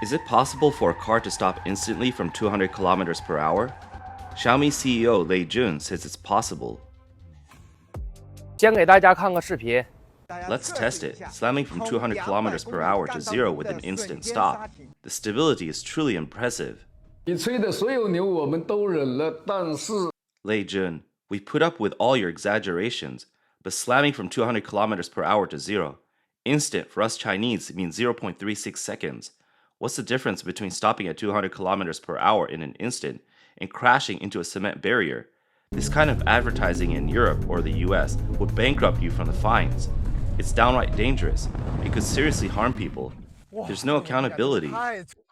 Is it possible for a car to stop instantly from 200 kilometers per hour? Xiaomi CEO Le Jun says it's possible. 先给大家看个视频。 Let's test it, slamming from 200 kilometers per hour to 0 with an instant stop. The stability is truly impressive. 你吹的所有牛我们都忍了，但是 Le Jun, we put up with all your exaggerations, but slamming from 200 kilometers per hour to 0. Instant for us Chinese means 0.36 seconds. What's the difference between stopping at 200 kilometers per hour in an instant and crashing into a cement barrier? This kind of advertising in Europe or the US would bankrupt you from the fines. It's downright dangerous. It could seriously harm people. There's no accountability.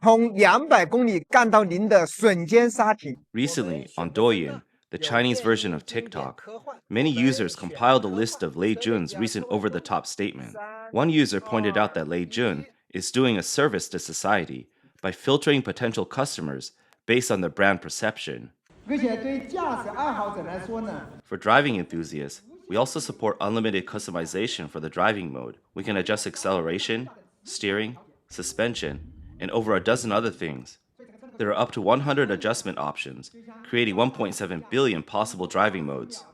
从200公里干到0的瞬间刹停。 Recently, on Douyin, the Chinese version of TikTok, many users compiled a list of Le Jun's recent over-the-top statement. One user pointed out that Le Jun is doing a service to society by filtering potential customers based on their brand perception. 而且对驾驶爱好者来说呢， For driving enthusiasts, we also support unlimited customization for the driving mode. We can adjust acceleration, steering, suspension, and over a dozen other things. There are up to 100 adjustment options, creating 1.7 billion possible driving modes.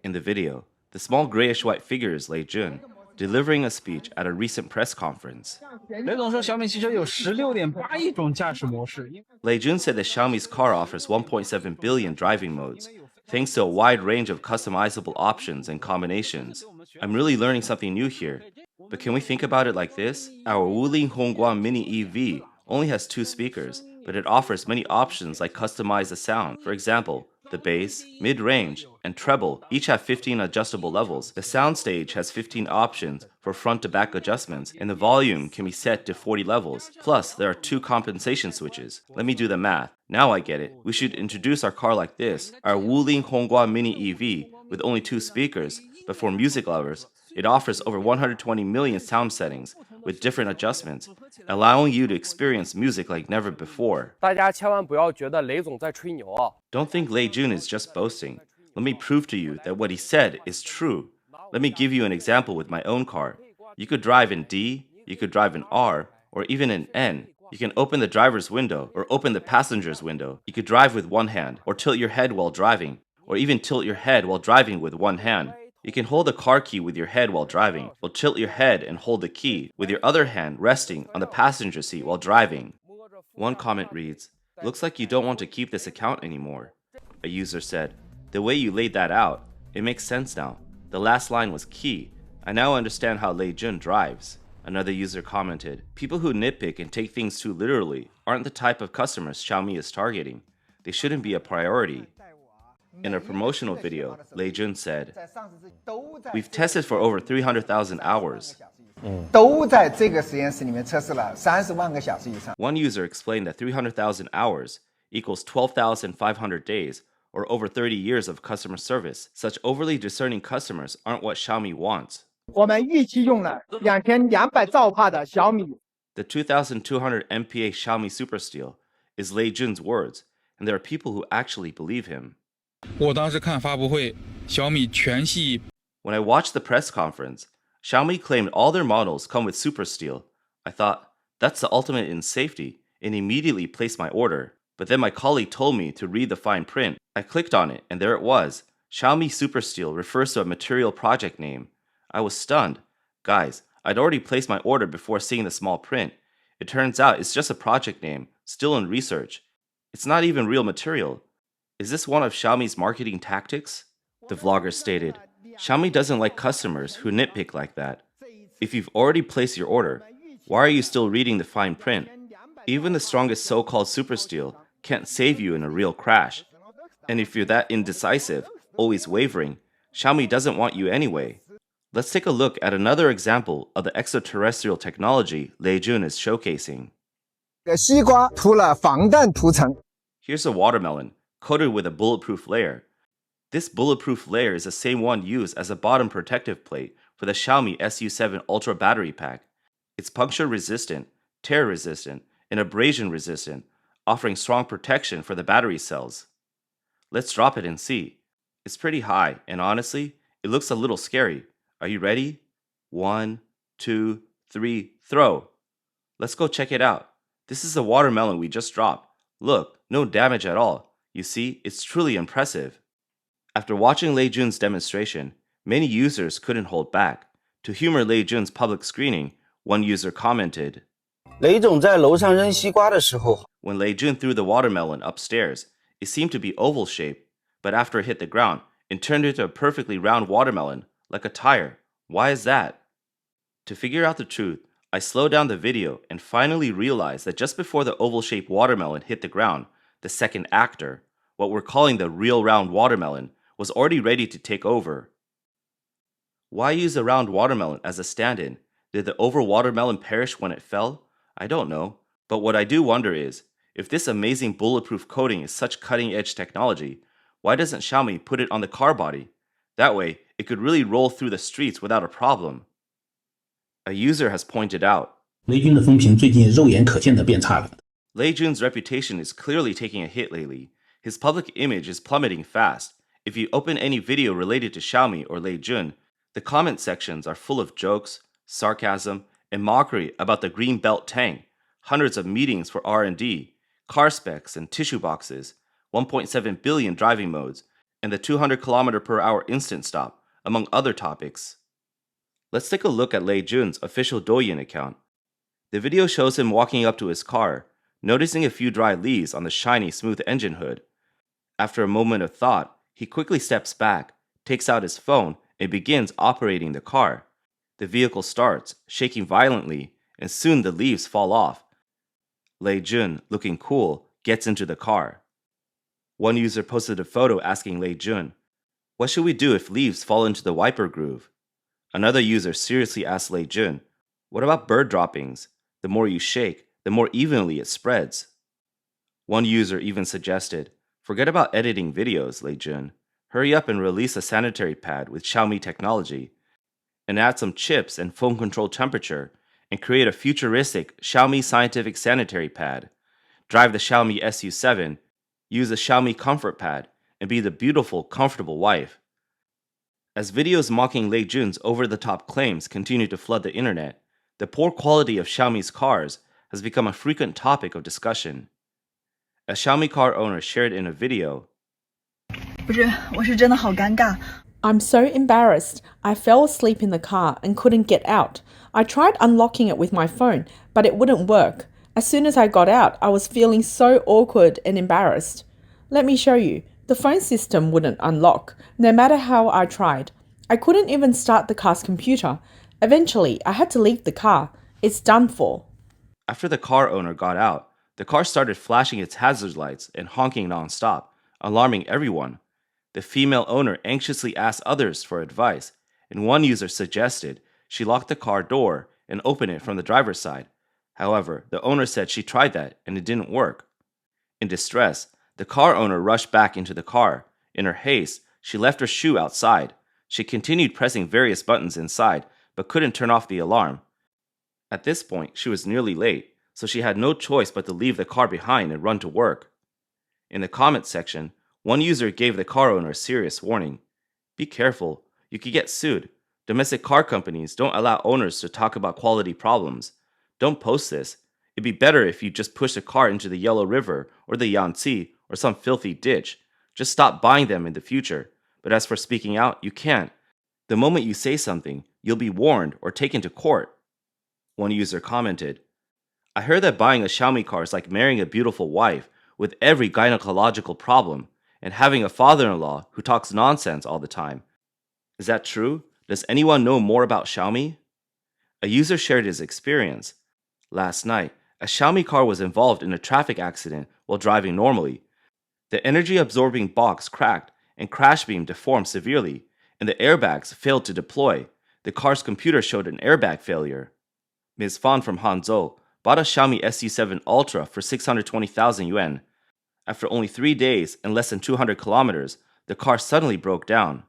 In the video, the small grayish-white figure is Le Jun, delivering a speech at a recent press conference. 雷总说，小米汽车有16.8亿种驾驶模式。 Le Jun said that Xiaomi's car offers 1.7 billion driving modes, thanks to a wide range of customizable options and combinations. I'm really learning something new here. But can we think about it like this? Our Wuling Hongguang Mini EV only has 2 speakers, but it offers many options like customize the sound. For example, the bass, mid-range, and treble each have 15 adjustable levels. The soundstage has 15 options for front-to-back adjustments, and the volume can be set to 40 levels. Plus, there are 2 compensation switches. Let me do the math. Now I get it. We should introduce our car like this, our Wuling Hongguang Mini EV with only 2 speakers, but for music lovers, it offers over 120 million sound settings with different adjustments, allowing you to experience music like never before. 大家千万不要觉得雷总在吹牛啊！ Don't think Le Jun is just boasting. Let me prove to you that what he said is true. Let me give you an example with my own car. You could drive in D, you could drive in R, or even in N. You can open the driver's window or open the passenger's window. You could drive with one hand, or tilt your head while driving, or even tilt your head while driving with one hand. You can hold the car key with your head while driving, or tilt your head and hold the key with your other hand resting on the passenger seat while driving. One comment reads, "Looks like you don't want to keep this account anymore." A user said, "The way you laid that out, it makes sense now. The last line was key. I now understand how Le Jun drives." Another user commented, "People who nitpick and take things too literally aren't the type of customers Xiaomi is targeting. They shouldn't be a priority." In a promotional video, Le Jun said, "We've tested for over 300,000 hours." 都在这个实验室里面测试了30万个小时以上。 One user explained that 300,000 hours equals 12,500 days, or over 30 years of customer service. Such overly discerning customers aren't what Xiaomi wants. 我们预期用了2200兆帕的小米。 The 2,200 MPa Xiaomi Super Steel is Le Jun's words, and there are people who actually believe him. 我当时看发布会，小米全系 When I watched the press conference, Xiaomi claimed all their models come with Super Steel. I thought, that's the ultimate in safety, and immediately placed my order. But then my colleague told me to read the fine print. I clicked on it, and there it was. Xiaomi Super Steel refers to a material project name. I was stunned. Guys, I'd already placed my order before seeing the small print. It turns out it's just a project name, still in research. It's not even real material. Is this one of Xiaomi's marketing tactics? The vlogger stated, "Xiaomi doesn't like customers who nitpick like that. If you've already placed your order, why are you still reading the fine print? Even the strongest so-called super steel can't save you in a real crash. And if you're that indecisive, always wavering, Xiaomi doesn't want you anyway." Let's take a look at another example of the extraterrestrial technology Le Jun is showcasing. 西瓜涂了防弹涂层。 Here's a watermelon, coated with a bulletproof layer. This bulletproof layer is the same one used as a bottom protective plate for the Xiaomi SU7 Ultra battery pack. It's puncture resistant, tear resistant, and abrasion resistant, offering strong protection for the battery cells. Let's drop it and see. It's pretty high, and honestly, it looks a little scary. Are you ready? 1, 2, 3, throw. Let's go check it out. This is the watermelon we just dropped. Look, no damage at all. You see, it's truly impressive. After watching Le Jun's demonstration, many users couldn't hold back. To humor Le Jun's public screening, one user commented, 雷总在楼上扔西瓜的时候， When Le Jun threw the watermelon upstairs, it seemed to be oval shaped, but after it hit the ground, it turned into a perfectly round watermelon, like a tire. Why is that? To figure out the truth, I slowed down the video and finally realized that just before the oval-shaped watermelon hit the ground, the second actor, what we're calling the real round watermelon, was already ready to take over. Why use a round watermelon as a stand-in? Did the oval watermelon perish when it fell? I don't know. But what I do wonder is, if this amazing bulletproof coating is such cutting-edge technology, why doesn't Xiaomi put it on the car body? That way, it could really roll through the streets without a problem. A user has pointed out, 雷军的风评最近肉眼可见的变差了。 Le Jun's reputation is clearly taking a hit lately. His public image is plummeting fast. If you open any video related to Xiaomi or Le Jun, the comment sections are full of jokes, sarcasm, and mockery about the green belt tank, hundreds of meetings for R&D, car specs and tissue boxes, 1.7 billion driving modes, and the 200 km/h instant stop, among other topics. Let's take a look at Le Jun's official Douyin account. The video shows him walking up to his car, noticing a few dry leaves on the shiny, smooth engine hood. After a moment of thought, he quickly steps back, takes out his phone, and begins operating the car. The vehicle starts, shaking violently, and soon the leaves fall off. Le Jun, looking cool, gets into the car. One user posted a photo asking Le Jun, "What should we do if leaves fall into the wiper groove?" Another user seriously asked Le Jun, "What about bird droppings? The more you shake, the more evenly it spreads." One user even suggested, "Forget about editing videos, Le Jun. Hurry up and release a sanitary pad with Xiaomi technology, and add some chips and phone control temperature, and create a futuristic Xiaomi scientific sanitary pad. Drive the Xiaomi SU7, use a Xiaomi comfort pad, and be the beautiful, comfortable wife." As videos mocking Le Jun's over-the-top claims continue to flood the internet, the poor quality of Xiaomi's cars has become a frequent topic of discussion. A Xiaomi car owner shared in a video, 不是，我是真的好尴尬。 I'm so embarrassed. I fell asleep in the car and couldn't get out. I tried unlocking it with my phone, but it wouldn't work. As soon as I got out, I was feeling so awkward and embarrassed. Let me show you. The phone system wouldn't unlock, no matter how I tried. I couldn't even start the car's computer. Eventually, I had to leave the car. It's done for. After the car owner got out, the car started flashing its hazard lights and honking non-stop, alarming everyone. The female owner anxiously asked others for advice, and one user suggested she lock the car door and open it from the driver's side. However, the owner said she tried that and it didn't work. In distress, the car owner rushed back into the car. In her haste, she left her shoe outside. She continued pressing various buttons inside, but couldn't turn off the alarm. At this point, she was nearly late, so she had no choice but to leave the car behind and run to work. In the comments section, one user gave the car owner a serious warning. "Be careful, you could get sued. Domestic car companies don't allow owners to talk about quality problems. Don't post this. It'd be better if you just push the car into the Yellow River or the Yangtze or some filthy ditch. Just stop buying them in the future. But as for speaking out, you can't. The moment you say something, you'll be warned or taken to court." One user commented, "I heard that buying a Xiaomi car is like marrying a beautiful wife with every gynecological problem and having a father-in-law who talks nonsense all the time. Is that true? Does anyone know more about Xiaomi?" A user shared his experience. Last night, a Xiaomi car was involved in a traffic accident while driving normally. The energy-absorbing box cracked and crash beam deformed severely, and the airbags failed to deploy. The car's computer showed an airbag failure. Ms. Fan from Hangzhou bought a Xiaomi SU7 Ultra for 620,000 yuan. After only 3 days and less than 200 kilometers, the car suddenly broke down.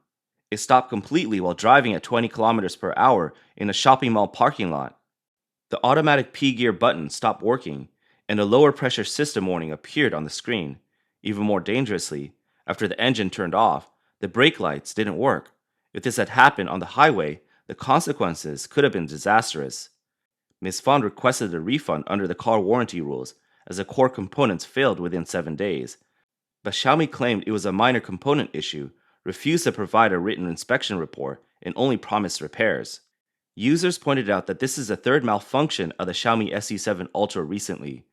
It stopped completely while driving at 20 kilometers per hour in a shopping mall parking lot. The automatic P gear button stopped working, and a lower pressure system warning appeared on the screen. Even more dangerously, after the engine turned off, the brake lights didn't work. If this had happened on the highway, the consequences could have been disastrous. Ms. Fon requested a refund under the car warranty rules, as the core components failed within 7 days. But Xiaomi claimed it was a minor component issue, refused to provide a written inspection report, and only promised repairs. Users pointed out that this is the third malfunction of the Xiaomi SU7 Ultra recently.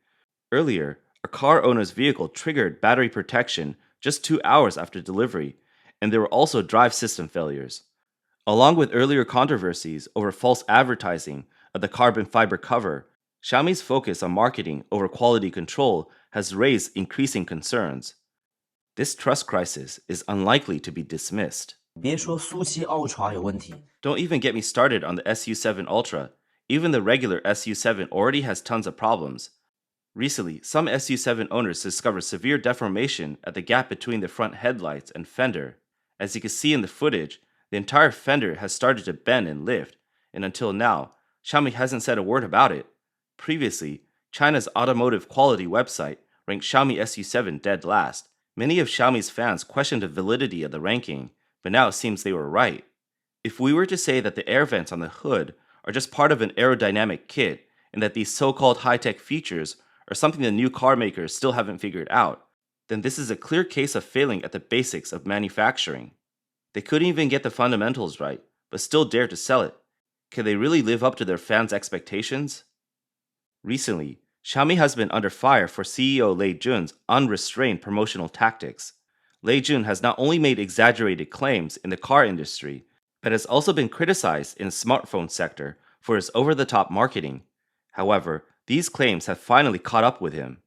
Earlier, a car owner's vehicle triggered battery protection just 2 hours after delivery, and there were also drive system failures. Along with earlier controversies over false advertising of the carbon fiber cover, Xiaomi's focus on marketing over quality control has raised increasing concerns. This trust crisis is unlikely to be dismissed. 别说苏七 Ultra 有问题， Don't even get me started on the SU7 Ultra. Even the regular SU7 already has tons of problems. Recently, some SU7 owners discovered severe deformation at the gap between the front headlights and fender. As you can see in the footage, the entire fender has started to bend and lift, and until now, Xiaomi hasn't said a word about it. Previously, China's automotive quality website ranked Xiaomi SU7 dead last. Many of Xiaomi's fans questioned the validity of the ranking, but now it seems they were right. If we were to say that the air vents on the hood are just part of an aerodynamic kit, and that these so-called high-tech features are something the new car makers still haven't figured out, then this is a clear case of failing at the basics of manufacturing. They couldn't even get the fundamentals right, but still dare to sell it. Can they really live up to their fans' expectations? Recently, Xiaomi has been under fire for CEO Le Jun's unrestrained promotional tactics. Le Jun has not only made exaggerated claims in the car industry, but has also been criticized in the smartphone sector for his over-the-top marketing. However, these claims have finally caught up with him.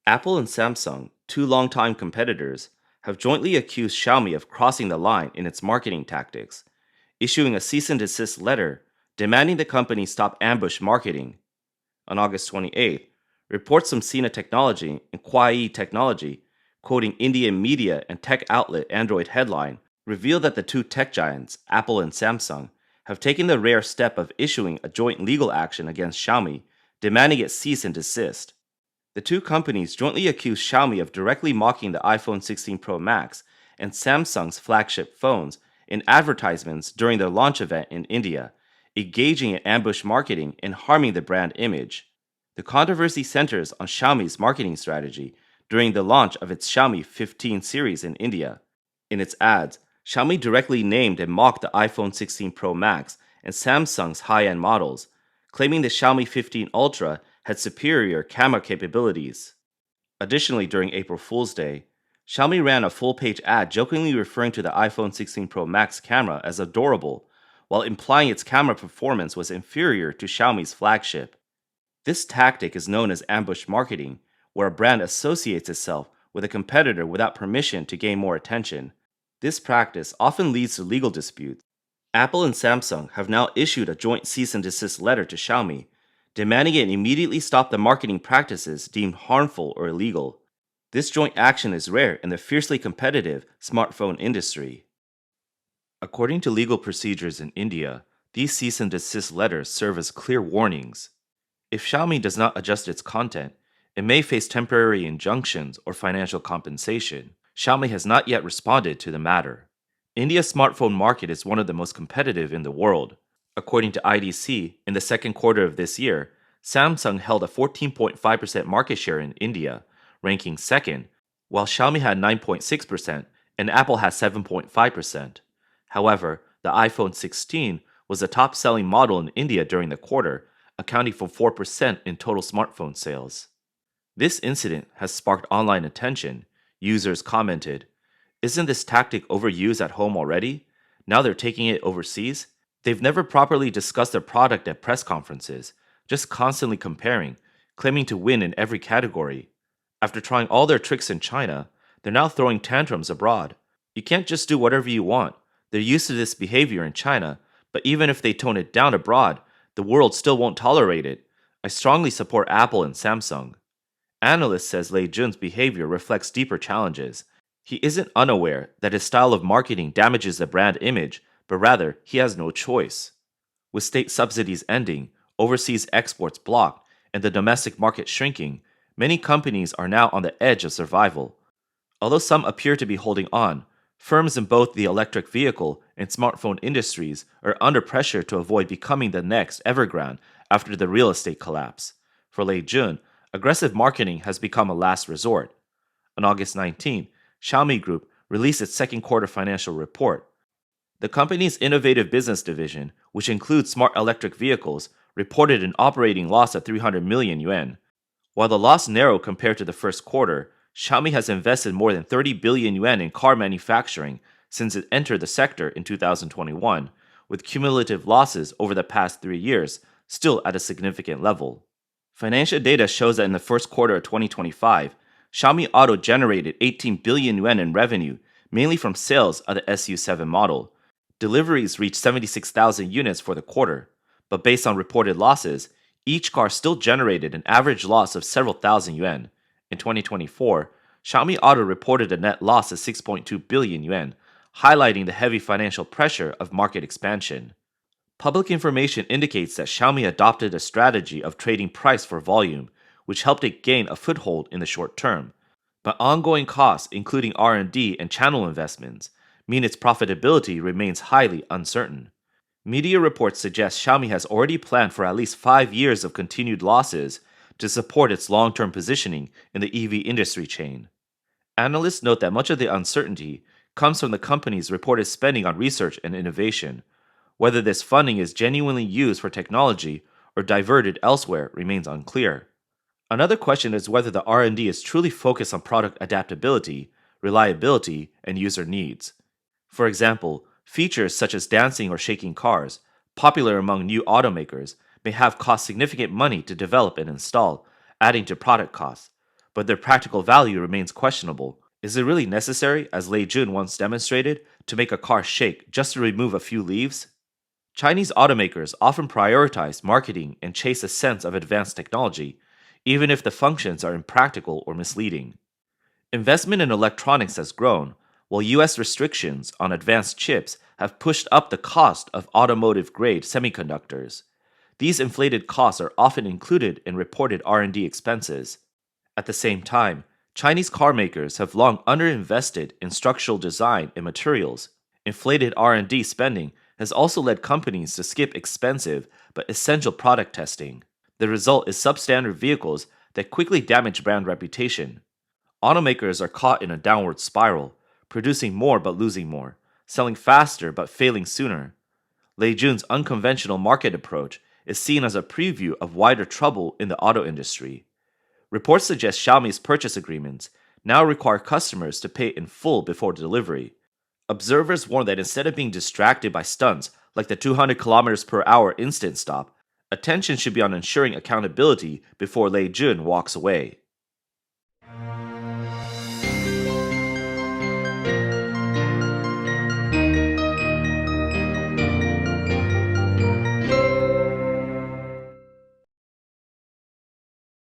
Apple and Samsung, two longtime competitors, have jointly accused Xiaomi of crossing the line in its marketing tactics, issuing a cease and desist letter demanding the company stop ambush marketing. On August 28th, reports from Sina Technology and Huawei Technology, quoting Indian media and tech outlet Android Headline, revealed that the two tech giants, Apple and Samsung, have taken the rare step of issuing a joint legal action against Xiaomi, demanding it cease and desist. The two companies jointly accused Xiaomi of directly mocking the iPhone 16 Pro Max and Samsung's flagship phones in advertisements during their launch event in India, engaging in ambush marketing and harming the brand image. The controversy centers on Xiaomi's marketing strategy during the launch of its Xiaomi 15 series in India. In its ads, Xiaomi directly named and mocked the iPhone 16 Pro Max and Samsung's high-end models, claiming the Xiaomi 15 Ultra had superior camera capabilities. Additionally, during April Fool's Day, Xiaomi ran a full-page ad jokingly referring to the iPhone 16 Pro Max camera as adorable, while implying its camera performance was inferior to Xiaomi's flagship. This tactic is known as ambush marketing, where a brand associates itself with a competitor without permission to gain more attention. This practice often leads to legal disputes. Apple and Samsung have now issued a joint cease and desist letter to Xiaomi, demanding it immediately stop the marketing practices deemed harmful or illegal. This joint action is rare in the fiercely competitive smartphone industry. According to legal procedures in India, these cease and desist letters serve as clear warnings. If Xiaomi does not adjust its content, it may face temporary injunctions or financial compensation. Xiaomi has not yet responded to the matter. India's smartphone market is one of the most competitive in the world. According to IDC, in the second quarter of this year, Samsung held a 14.5% market share in India, ranking second, while Xiaomi had 9.6% and Apple had 7.5%. However, the iPhone 16 was the top-selling model in India during the quarter, accounting for 4% in total smartphone sales. This incident has sparked online attention. Users commented, "Isn't this tactic overused at home already? Now they're taking it overseas? They've never properly discussed their product at press conferences, just constantly comparing, claiming to win in every category. After trying all their tricks in China, they're now throwing tantrums abroad. You can't just do whatever you want. They're used to this behavior in China, but even if they tone it down abroad, the world still won't tolerate it. I strongly support Apple and Samsung." Analyst says Le Jun's behavior reflects deeper challenges. He isn't unaware that his style of marketing damages the brand image, but rather he has no choice. With state subsidies ending, overseas exports blocked, and the domestic market shrinking, many companies are now on the edge of survival. Although some appear to be holding on, firms in both the electric vehicle and smartphone industries are under pressure to avoid becoming the next Evergrande after the real estate collapse. For Le Jun, aggressive marketing has become a last resort. On August 19, Xiaomi Group released its second quarter financial report. The company's innovative business division, which includes smart electric vehicles, reported an operating loss of 300 million yuan. While the loss narrowed compared to the first quarter, Xiaomi has invested more than 30 billion yuan in car manufacturing since it entered the sector in 2021, with cumulative losses over the past 3 years still at a significant level. Financial data shows that in the first quarter of 2025, Xiaomi Auto generated 18 billion yuan in revenue, mainly from sales of the SU7 model. Deliveries reached 76,000 units for the quarter, but based on reported losses, each car still generated an average loss of several thousand yuan. In 2024, Xiaomi Auto reported a net loss of 6.2 billion yuan, highlighting the heavy financial pressure of market expansion. Public information indicates that Xiaomi adopted a strategy of trading price for volume, which helped it gain a foothold in the short term. But ongoing costs, including R&D and channel investments, mean its profitability remains highly uncertain. Media reports suggest Xiaomi has already planned for at least 5 years of continued losses to support its long-term positioning in the EV industry chain. Analysts note that much of the uncertainty comes from the company's reported spending on research and innovation. Whether this funding is genuinely used for technology or diverted elsewhere remains unclear. Another question is whether the R&D is truly focused on product adaptability, reliability, and user needs. For example, features such as dancing or shaking cars, popular among new automakers, may have cost significant money to develop and install, adding to product costs, but their practical value remains questionable. Is it really necessary, as Le Jun once demonstrated, to make a car shake just to remove a few leaves? Chinese automakers often prioritize marketing and chase a sense of advanced technology, even if the functions are impractical or misleading. Investment in electronics has grown, while US restrictions on advanced chips have pushed up the cost of automotive-grade semiconductors. These inflated costs are often included in reported R&D expenses. At the same time, Chinese car makers have long underinvested in structural design and materials. Inflated R&D spending has also led companies to skip expensive but essential product testing. The result is substandard vehicles that quickly damage brand reputation. Automakers are caught in a downward spiral, producing more but losing more, selling faster but failing sooner. Le Jun's unconventional market approach is seen as a preview of wider trouble in the auto industry. Reports suggest Xiaomi's purchase agreements now require customers to pay in full before delivery. Observers warn that instead of being distracted by stunts like the 200 km/h instant stop, attention should be on ensuring accountability before Le Jun walks away.